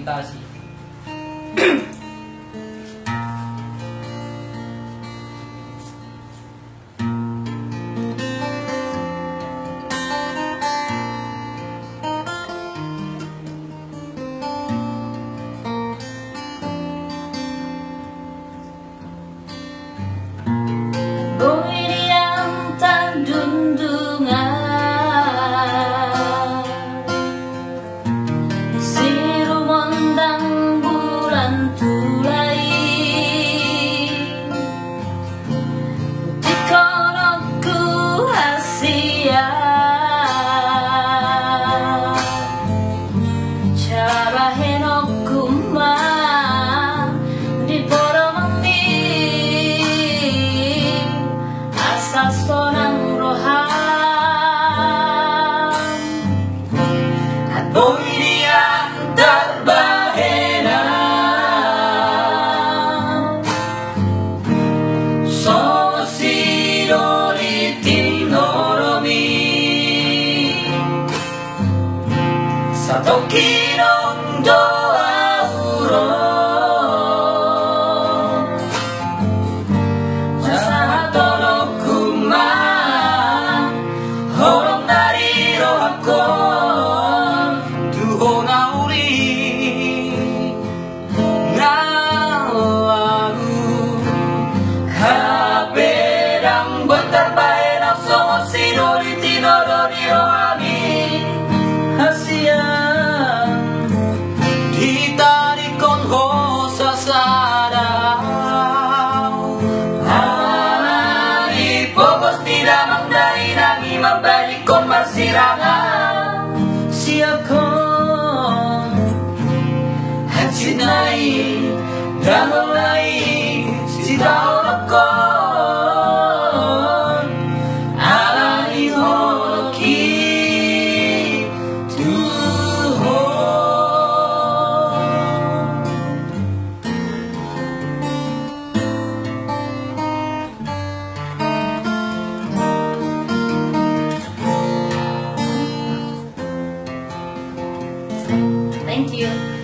orientasi. Hoy dia terbahena so sidolitin noromi satoki nong doa urong jahato no kuma horong dari rohako mabalik kon masirangan siya hatsid nai damang nai si tao nakon alani holoki tuho. Thank you.